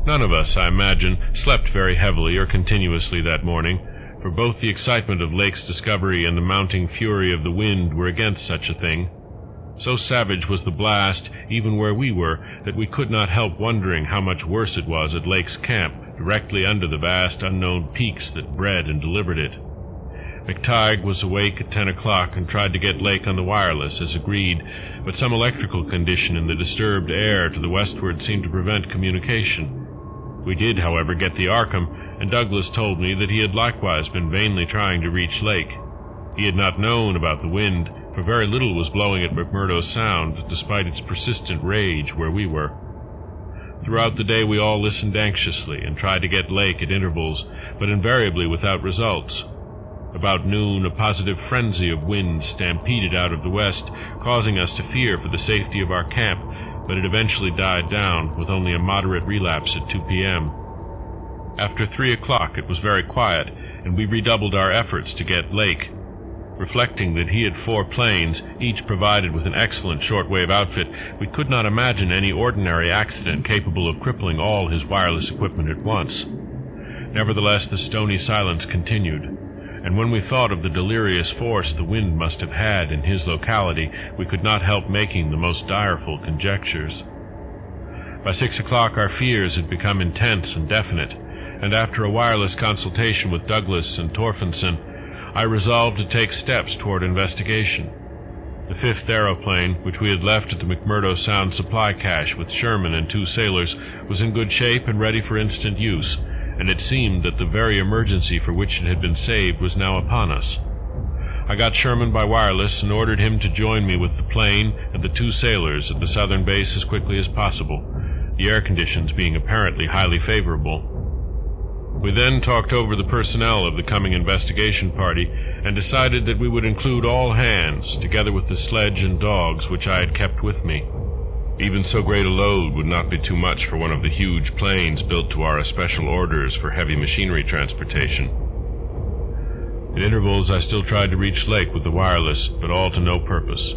None of us, I imagine, slept very heavily or continuously that morning, for both the excitement of Lake's discovery and the mounting fury of the wind were against such a thing. So savage was the blast, even where we were, that we could not help wondering how much worse it was at Lake's camp, directly under the vast unknown peaks that bred and delivered it. McTighe was awake at 10 o'clock and tried to get Lake on the wireless, as agreed, but some electrical condition in the disturbed air to the westward seemed to prevent communication. We did, however, get the Arkham, and Douglas told me that he had likewise been vainly trying to reach Lake. He had not known about the wind, for very little was blowing at McMurdo Sound, despite its persistent rage where we were. Throughout the day we all listened anxiously and tried to get Lake at intervals, but invariably without results. About noon, a positive frenzy of wind stampeded out of the west, causing us to fear for the safety of our camp, but it eventually died down, with only a moderate relapse at 2 p.m. After 3 o'clock it was very quiet, and we redoubled our efforts to get Lake. Reflecting that he had 4 planes, each provided with an excellent shortwave outfit, we could not imagine any ordinary accident capable of crippling all his wireless equipment at once. Nevertheless, the stony silence continued, and when we thought of the delirious force the wind must have had in his locality, we could not help making the most direful conjectures. By 6 o'clock our fears had become intense and definite, and after a wireless consultation with Douglas and Torfinson, I resolved to take steps toward investigation. The 5th aeroplane, which we had left at the McMurdo Sound supply cache with Sherman and 2 sailors, was in good shape and ready for instant use, and it seemed that the very emergency for which it had been saved was now upon us. I got Sherman by wireless and ordered him to join me with the plane and the 2 sailors at the southern base as quickly as possible, the air conditions being apparently highly favorable. We then talked over the personnel of the coming investigation party and decided that we would include all hands, together with the sledge and dogs which I had kept with me. Even so great a load would not be too much for one of the huge planes built to our especial orders for heavy machinery transportation. At intervals I still tried to reach Lake with the wireless, but all to no purpose.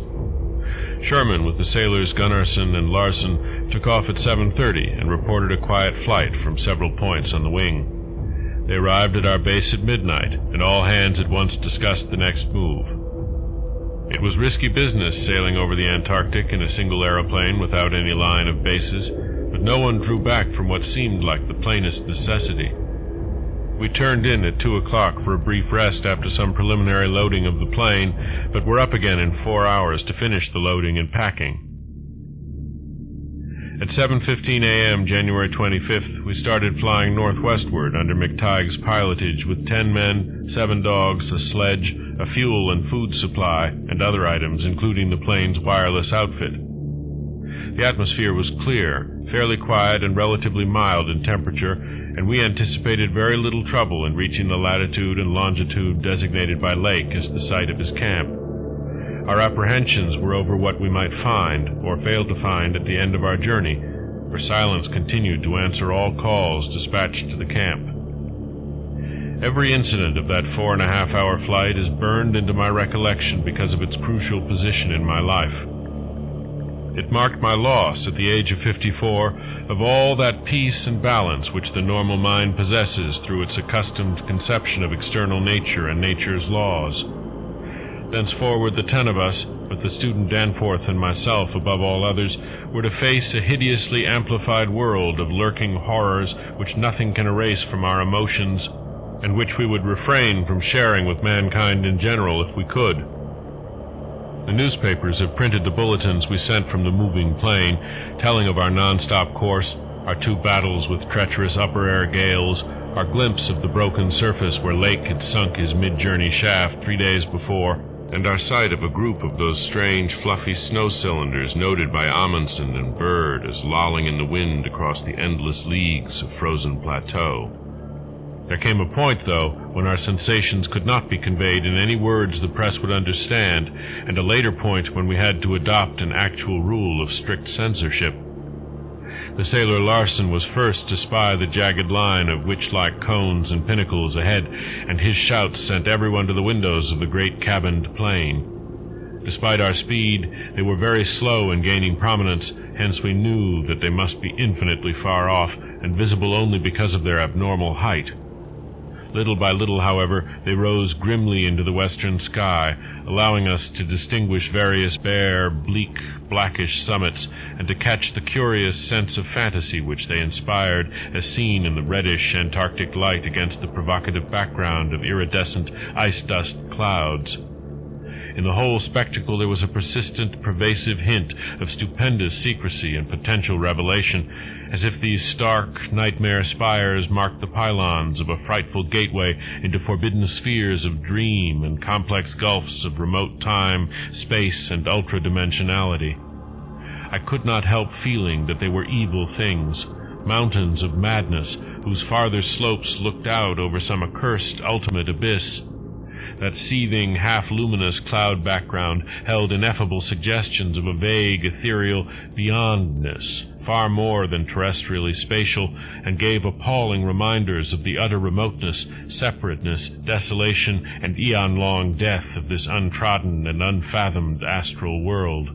Sherman, with the sailors Gunnarsson and Larson, took off at 7:30 and reported a quiet flight from several points on the wing. They arrived at our base at midnight, and all hands at once discussed the next move. It was risky business sailing over the Antarctic in a single aeroplane without any line of bases, but no one drew back from what seemed like the plainest necessity. We turned in at 2 o'clock for a brief rest after some preliminary loading of the plane, but were up again in 4 hours to finish the loading and packing. At 7:15 a.m., January 25th, we started flying northwestward under McTighe's pilotage with 10 men, 7 dogs, a sledge, a fuel and food supply, and other items, including the plane's wireless outfit. The atmosphere was clear, fairly quiet, and relatively mild in temperature, and we anticipated very little trouble in reaching the latitude and longitude designated by Lake as the site of his camp. Our apprehensions were over what we might find, or fail to find, at the end of our journey, for silence continued to answer all calls dispatched to the camp. Every incident of that 4.5-hour flight is burned into my recollection because of its crucial position in my life. It marked my loss, at the age of 54, of all that peace and balance which the normal mind possesses through its accustomed conception of external nature and nature's laws. Thenceforward the 10 of us, with the student Danforth and myself above all others, were to face a hideously amplified world of lurking horrors which nothing can erase from our emotions, and which we would refrain from sharing with mankind in general if we could. The newspapers have printed the bulletins we sent from the moving plane, telling of our non-stop course, our 2 battles with treacherous upper-air gales, our glimpse of the broken surface where Lake had sunk his mid-journey shaft 3 days before, and our sight of a group of those strange fluffy snow cylinders noted by Amundsen and Bird as lolling in the wind across the endless leagues of frozen plateau. There came a point, though, when our sensations could not be conveyed in any words the press would understand, and a later point when we had to adopt an actual rule of strict censorship. The sailor Larson was first to spy the jagged line of witch-like cones and pinnacles ahead, and his shouts sent everyone to the windows of the great cabined plane. Despite our speed, they were very slow in gaining prominence, hence we knew that they must be infinitely far off and visible only because of their abnormal height. Little by little, however, they rose grimly into the western sky, allowing us to distinguish various bare, bleak, blackish summits, and to catch the curious sense of fantasy which they inspired as seen in the reddish Antarctic light against the provocative background of iridescent ice-dust clouds. In the whole spectacle there was a persistent, pervasive hint of stupendous secrecy and potential revelation, as if these stark, nightmare spires marked the pylons of a frightful gateway into forbidden spheres of dream and complex gulfs of remote time, space, and ultra-dimensionality. I could not help feeling that they were evil things, mountains of madness, whose farther slopes looked out over some accursed ultimate abyss. That seething, half-luminous cloud background held ineffable suggestions of a vague, ethereal beyondness, far more than terrestrially spatial, and gave appalling reminders of the utter remoteness, separateness, desolation, and eon-long death of this untrodden and unfathomed astral world.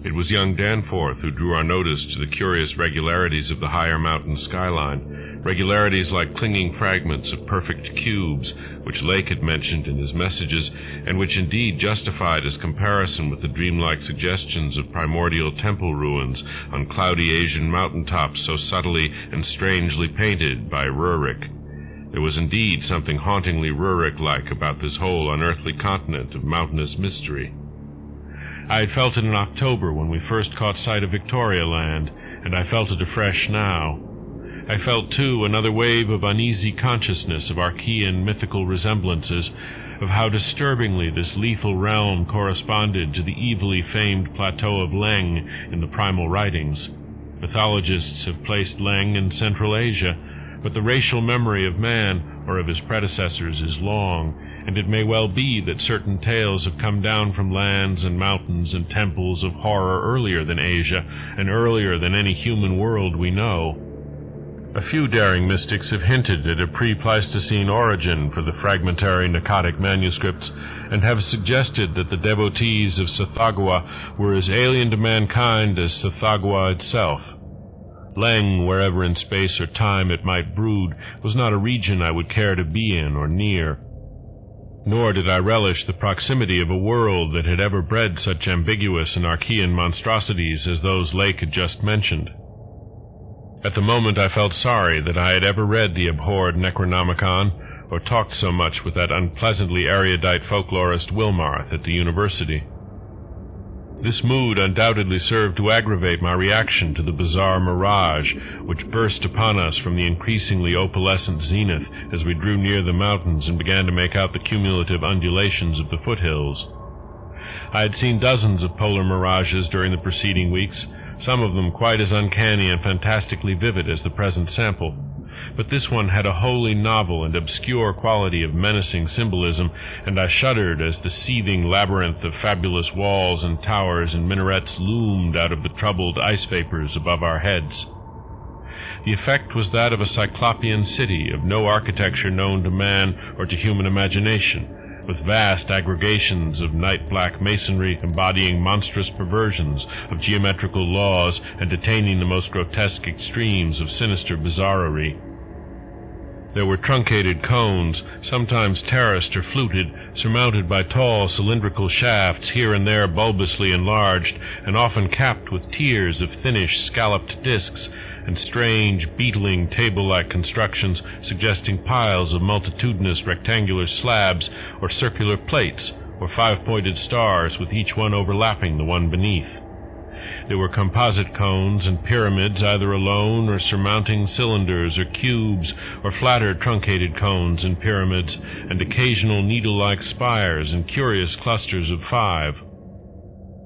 It was young Danforth who drew our notice to the curious regularities of the higher mountain skyline, regularities like clinging fragments of perfect cubes, which Lake had mentioned in his messages, and which indeed justified his comparison with the dreamlike suggestions of primordial temple ruins on cloudy Asian mountaintops so subtly and strangely painted by Rurik. There was indeed something hauntingly Rurik-like about this whole unearthly continent of mountainous mystery. I had felt it in October when we first caught sight of Victoria Land, and I felt it afresh now. I felt, too, another wave of uneasy consciousness of Archean mythical resemblances, of how disturbingly this lethal realm corresponded to the evilly famed plateau of Leng in the primal writings. Mythologists have placed Leng in Central Asia, but the racial memory of man, or of his predecessors, is long, and it may well be that certain tales have come down from lands and mountains and temples of horror earlier than Asia, and earlier than any human world we know. A few daring mystics have hinted at a pre-Pleistocene origin for the fragmentary Akkadic manuscripts, and have suggested that the devotees of Tsathoggua were as alien to mankind as Tsathoggua itself. Leng, wherever in space or time it might brood, was not a region I would care to be in or near. Nor did I relish the proximity of a world that had ever bred such ambiguous and Archean monstrosities as those Lake had just mentioned. At the moment I felt sorry that I had ever read the abhorred Necronomicon, or talked so much with that unpleasantly erudite folklorist Wilmarth at the university. This mood undoubtedly served to aggravate my reaction to the bizarre mirage which burst upon us from the increasingly opalescent zenith as we drew near the mountains and began to make out the cumulative undulations of the foothills. I had seen dozens of polar mirages during the preceding weeks, some of them quite as uncanny and fantastically vivid as the present sample, but this one had a wholly novel and obscure quality of menacing symbolism, and I shuddered as the seething labyrinth of fabulous walls and towers and minarets loomed out of the troubled ice vapors above our heads. The effect was that of a cyclopean city of no architecture known to man or to human imagination, with vast aggregations of night-black masonry embodying monstrous perversions of geometrical laws and attaining the most grotesque extremes of sinister bizarrerie. There were truncated cones, sometimes terraced or fluted, surmounted by tall cylindrical shafts here and there bulbously enlarged, and often capped with tiers of thinnish scalloped discs, and strange, beetling, table-like constructions suggesting piles of multitudinous rectangular slabs or circular plates or five-pointed stars with each one overlapping the one beneath. There were composite cones and pyramids either alone or surmounting cylinders or cubes, or flatter truncated cones and pyramids, and occasional needle-like spires and curious clusters of five.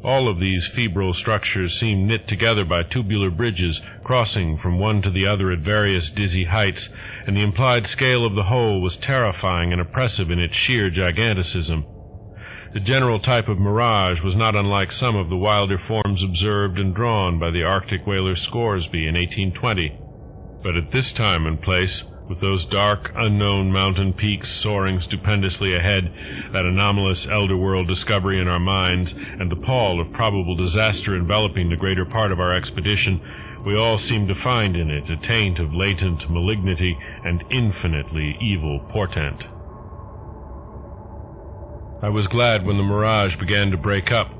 All of these febrile structures seemed knit together by tubular bridges crossing from one to the other at various dizzy heights, and the implied scale of the whole was terrifying and oppressive in its sheer giganticism. The general type of mirage was not unlike some of the wilder forms observed and drawn by the Arctic whaler Scoresby in 1820, but at this time and place with those dark, unknown mountain peaks soaring stupendously ahead, that anomalous elder-world discovery in our minds, and the pall of probable disaster enveloping the greater part of our expedition, we all seemed to find in it a taint of latent malignity and infinitely evil portent. I was glad when the mirage began to break up,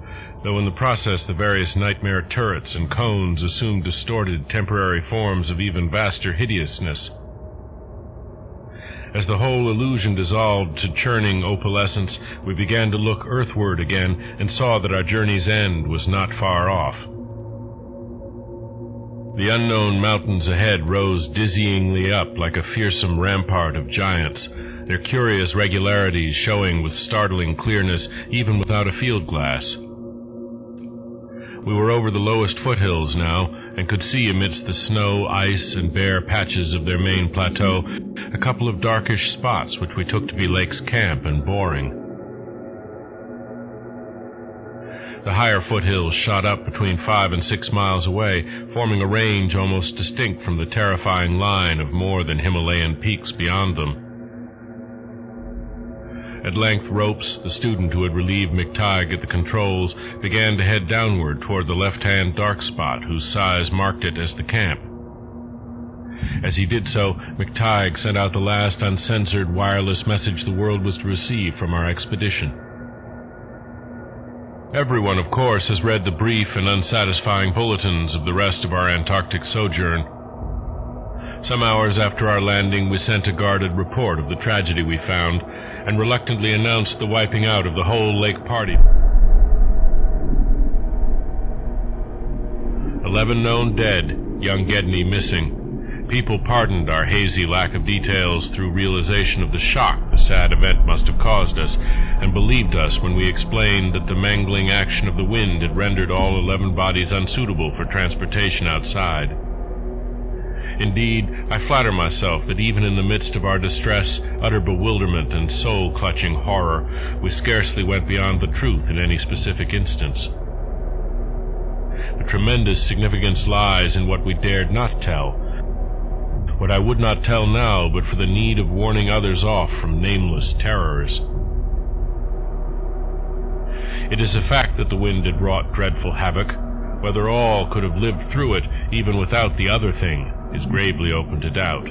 though in the process the various nightmare turrets and cones assumed distorted temporary forms of even vaster hideousness. As the whole illusion dissolved to churning opalescence, we began to look earthward again and saw that our journey's end was not far off. The unknown mountains ahead rose dizzyingly up like a fearsome rampart of giants, their curious regularities showing with startling clearness even without a field glass. We were over the lowest foothills now, and could see amidst the snow, ice, and bare patches of their main plateau a couple of darkish spots which we took to be Lake's camp and boring. The higher foothills shot up between 5 and 6 miles away, forming a range almost distinct from the terrifying line of more than Himalayan peaks beyond them. At length Ropes, the student who had relieved McTighe at the controls, began to head downward toward the left-hand dark spot whose size marked it as the camp. As he did so, McTighe sent out the last uncensored wireless message the world was to receive from our expedition. Everyone, of course, has read the brief and unsatisfying bulletins of the rest of our Antarctic sojourn. Some hours after our landing, we sent a guarded report of the tragedy we found, and reluctantly announced the wiping out of the whole lake party. 11 known dead, young Gedney missing. People pardoned our hazy lack of details through realization of the shock the sad event must have caused us, and believed us when we explained that the mangling action of the wind had rendered all 11 bodies unsuitable for transportation outside. Indeed, I flatter myself that even in the midst of our distress, utter bewilderment, and soul-clutching horror, we scarcely went beyond the truth in any specific instance. The tremendous significance lies in what we dared not tell, what I would not tell now but for the need of warning others off from nameless terrors. It is a fact that the wind had wrought dreadful havoc. Whether all could have lived through it, even without the other thing, is gravely open to doubt.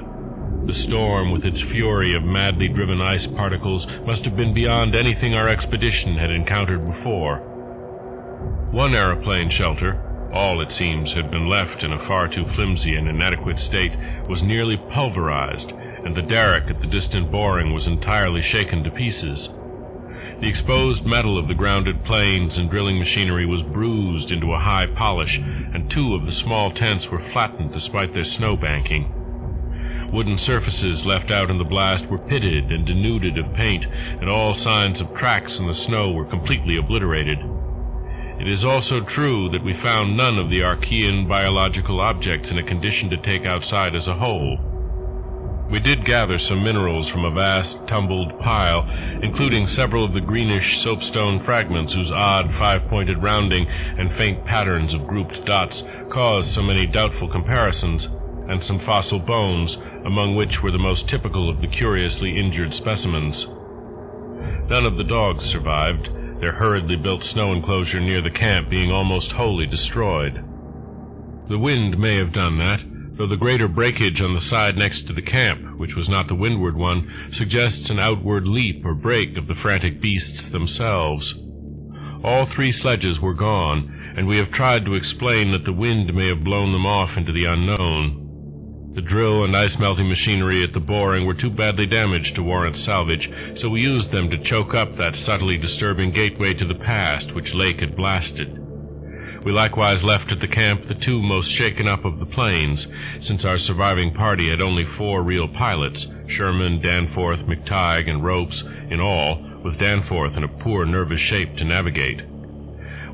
The storm, with its fury of madly driven ice particles, must have been beyond anything our expedition had encountered before. One aeroplane shelter, all, it seems, had been left in a far too flimsy and inadequate state, was nearly pulverized, and the derrick at the distant boring was entirely shaken to pieces. The exposed metal of the grounded planes and drilling machinery was bruised into a high polish, and 2 of the small tents were flattened despite their snow banking. Wooden surfaces left out in the blast were pitted and denuded of paint, and all signs of tracks in the snow were completely obliterated. It is also true that we found none of the Archean biological objects in a condition to take outside as a whole. We did gather some minerals from a vast, tumbled pile, including several of the greenish soapstone fragments whose odd 5-pointed rounding and faint patterns of grouped dots caused so many doubtful comparisons, and some fossil bones, among which were the most typical of the curiously injured specimens. None of the dogs survived, their hurriedly built snow enclosure near the camp being almost wholly destroyed. The wind may have done that, though the greater breakage on the side next to the camp, which was not the windward one, suggests an outward leap or break of the frantic beasts themselves. All 3 sledges were gone, and we have tried to explain that the wind may have blown them off into the unknown. The drill and ice-melting machinery at the boring were too badly damaged to warrant salvage, so we used them to choke up that subtly disturbing gateway to the past which Lake had blasted. We likewise left at the camp the 2 most shaken up of the planes, since our surviving party had only 4 real pilots, Sherman, Danforth, McTighe, and Ropes, in all, with Danforth in a poor nervous shape to navigate.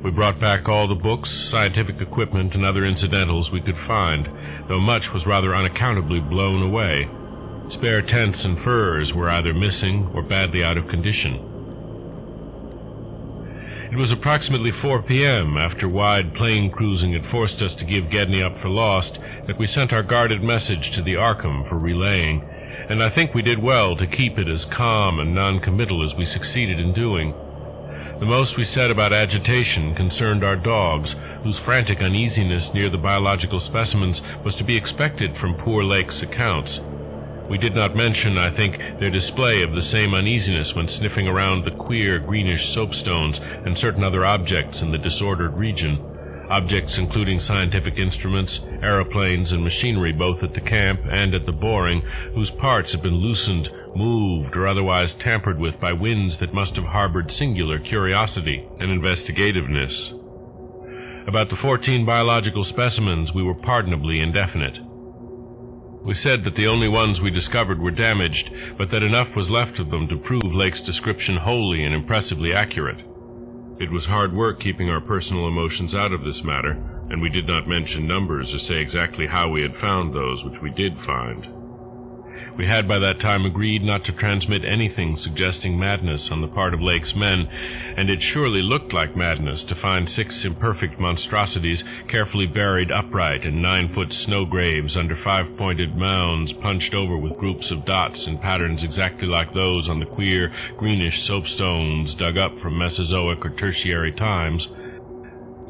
We brought back all the books, scientific equipment, and other incidentals we could find, though much was rather unaccountably blown away. Spare tents and furs were either missing or badly out of condition. It was approximately 4 p.m., after wide plain cruising had forced us to give Gedney up for lost, that we sent our guarded message to the Arkham for relaying, and I think we did well to keep it as calm and non-committal as we succeeded in doing. The most we said about agitation concerned our dogs, whose frantic uneasiness near the biological specimens was to be expected from poor Lake's accounts. We did not mention, I think, their display of the same uneasiness when sniffing around the queer greenish soapstones and certain other objects in the disordered region, objects including scientific instruments, aeroplanes, and machinery both at the camp and at the boring, whose parts had been loosened, moved, or otherwise tampered with by winds that must have harbored singular curiosity and investigativeness. About the 14 biological specimens we were pardonably indefinite. We said that the only ones we discovered were damaged, but that enough was left of them to prove Lake's description wholly and impressively accurate. It was hard work keeping our personal emotions out of this matter, and we did not mention numbers or say exactly how we had found those which we did find. We had by that time agreed not to transmit anything suggesting madness on the part of Lake's men, and it surely looked like madness to find 6 imperfect monstrosities carefully buried upright in 9-foot snow graves under 5-pointed mounds punched over with groups of dots and patterns exactly like those on the queer greenish soapstones dug up from Mesozoic or Tertiary times.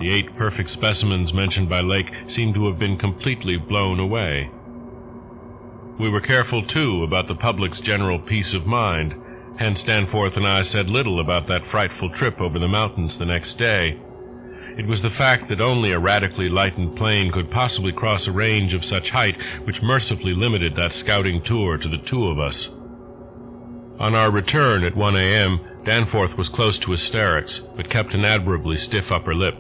The 8 perfect specimens mentioned by Lake seemed to have been completely blown away. We were careful, too, about the public's general peace of mind. Hence Danforth and I said little about that frightful trip over the mountains the next day. It was the fact that only a radically lightened plane could possibly cross a range of such height which mercifully limited that scouting tour to the 2 of us. On our return at 1 a.m., Danforth was close to hysterics, but kept an admirably stiff upper lip.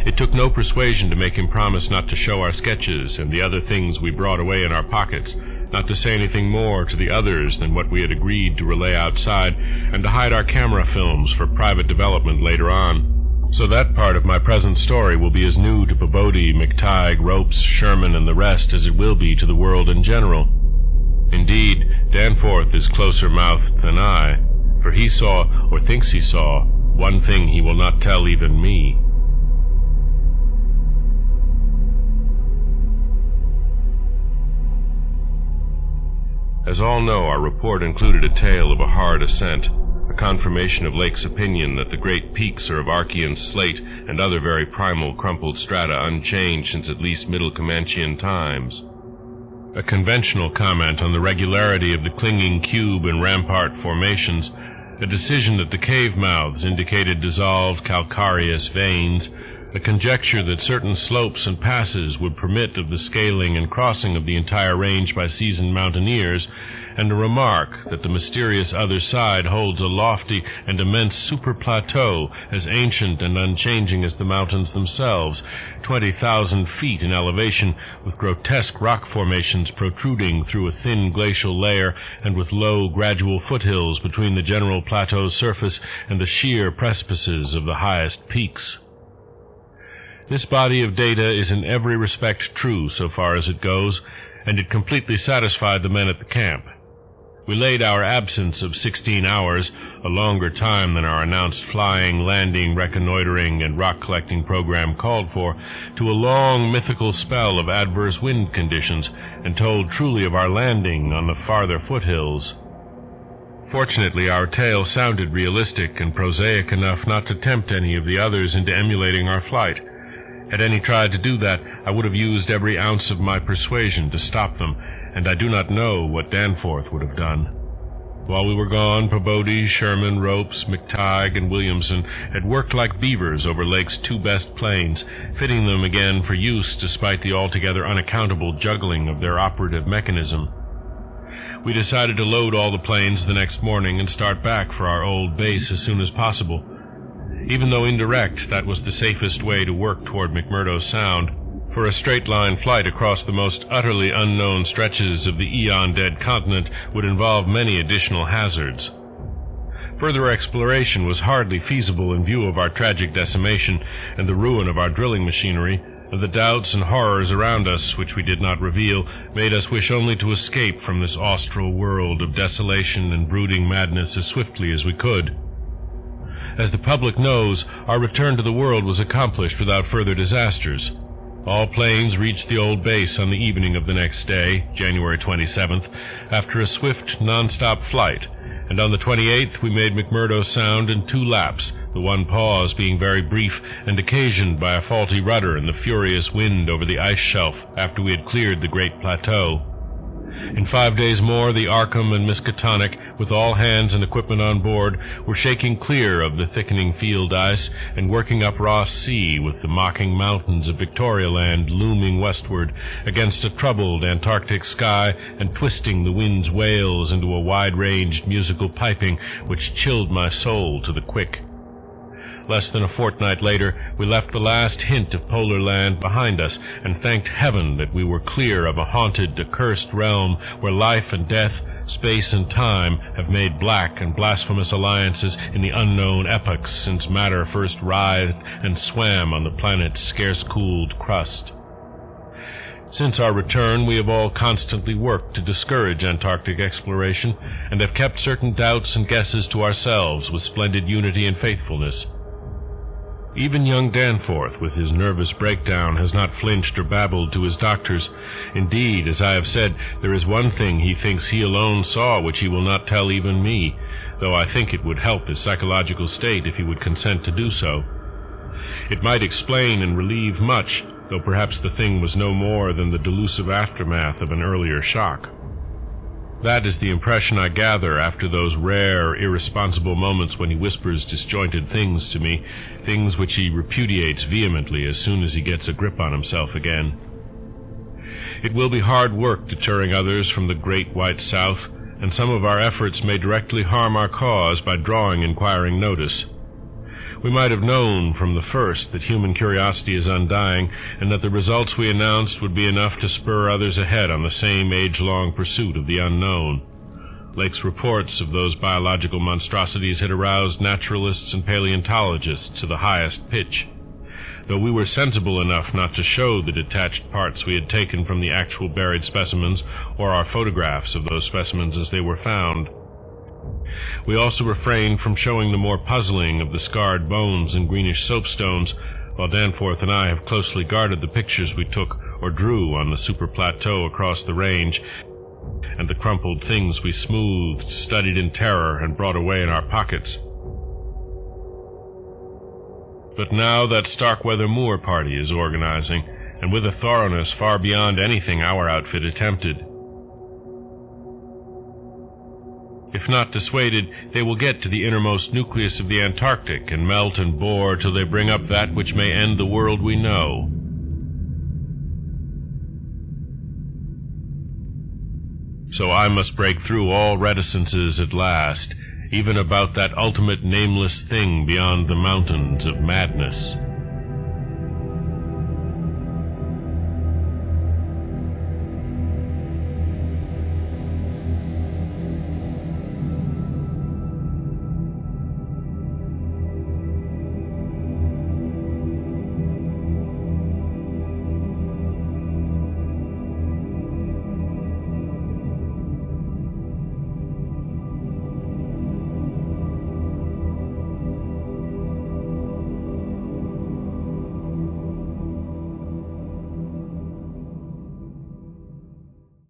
It took no persuasion to make him promise not to show our sketches and the other things we brought away in our pockets, not to say anything more to the others than what we had agreed to relay outside, and to hide our camera films for private development later on. So that part of my present story will be as new to Pabodie, McTighe, Ropes, Sherman, and the rest as it will be to the world in general. Indeed, Danforth is closer-mouthed than I, for he saw, or thinks he saw, one thing he will not tell even me. As all know, our report included a tale of a hard ascent, a confirmation of Lake's opinion that the great peaks are of Archean slate and other very primal crumpled strata unchanged since at least Middle Comanchean times. A conventional comment on the regularity of the clinging cube and rampart formations, a decision that the cave mouths indicated dissolved calcareous veins, a conjecture that certain slopes and passes would permit of the scaling and crossing of the entire range by seasoned mountaineers, and a remark that the mysterious other side holds a lofty and immense super-plateau as ancient and unchanging as the mountains themselves, 20,000 feet in elevation, with grotesque rock formations protruding through a thin glacial layer and with low, gradual foothills between the general plateau's surface and the sheer precipices of the highest peaks. This body of data is in every respect true so far as it goes, and it completely satisfied the men at the camp. We laid our absence of 16 hours, a longer time than our announced flying, landing, reconnoitering, and rock-collecting program called for, to a long mythical spell of adverse wind conditions, and told truly of our landing on the farther foothills. Fortunately, our tale sounded realistic and prosaic enough not to tempt any of the others into emulating our flight. Had any tried to do that, I would have used every ounce of my persuasion to stop them, and I do not know what Danforth would have done. While we were gone, Pabodie, Sherman, Ropes, McTighe, and Williamson had worked like beavers over Lake's 2 best planes, fitting them again for use despite the altogether unaccountable juggling of their operative mechanism. We decided to load all the planes the next morning and start back for our old base as soon as possible. Even though indirect, that was the safest way to work toward McMurdo Sound, for a straight-line flight across the most utterly unknown stretches of the eon-dead continent would involve many additional hazards. Further exploration was hardly feasible in view of our tragic decimation and the ruin of our drilling machinery, and the doubts and horrors around us, which we did not reveal, made us wish only to escape from this austral world of desolation and brooding madness as swiftly as we could. As the public knows, our return to the world was accomplished without further disasters. All planes reached the old base on the evening of the next day, January 27th, after a swift, non-stop flight, and on the 28th we made McMurdo Sound in 2 laps, the one pause being very brief and occasioned by a faulty rudder and the furious wind over the ice shelf after we had cleared the great plateau. In 5 days more, the Arkham and Miskatonic, with all hands and equipment on board, were shaking clear of the thickening field ice and working up Ross Sea with the mocking mountains of Victoria Land looming westward against a troubled Antarctic sky and twisting the wind's wails into a wide-ranged musical piping which chilled my soul to the quick. Less than a fortnight later, we left the last hint of polar land behind us and thanked heaven that we were clear of a haunted, accursed realm where life and death, space and time have made black and blasphemous alliances in the unknown epochs since matter first writhed and swam on the planet's scarce-cooled crust. Since our return, we have all constantly worked to discourage Antarctic exploration and have kept certain doubts and guesses to ourselves with splendid unity and faithfulness. Even young Danforth, with his nervous breakdown, has not flinched or babbled to his doctors. Indeed, as I have said, there is one thing he thinks he alone saw which he will not tell even me, though I think it would help his psychological state if he would consent to do so. It might explain and relieve much, though perhaps the thing was no more than the delusive aftermath of an earlier shock. That is the impression I gather after those rare, irresponsible moments when he whispers disjointed things to me, things which he repudiates vehemently as soon as he gets a grip on himself again. It will be hard work deterring others from the great white South, and some of our efforts may directly harm our cause by drawing inquiring notice. We might have known from the first that human curiosity is undying, and that the results we announced would be enough to spur others ahead on the same age-long pursuit of the unknown. Lake's reports of those biological monstrosities had aroused naturalists and paleontologists to the highest pitch, though we were sensible enough not to show the detached parts we had taken from the actual buried specimens or our photographs of those specimens as they were found. We also refrained from showing the more puzzling of the scarred bones and greenish soapstones, while Danforth and I have closely guarded the pictures we took or drew on the super plateau across the range, and the crumpled things we smoothed, studied in terror, and brought away in our pockets. But now that Starkweather Moor party is organizing, and with a thoroughness far beyond anything our outfit attempted. If not dissuaded, they will get to the innermost nucleus of the Antarctic and melt and bore till they bring up that which may end the world we know. So I must break through all reticences at last, even about that ultimate nameless thing beyond the mountains of madness.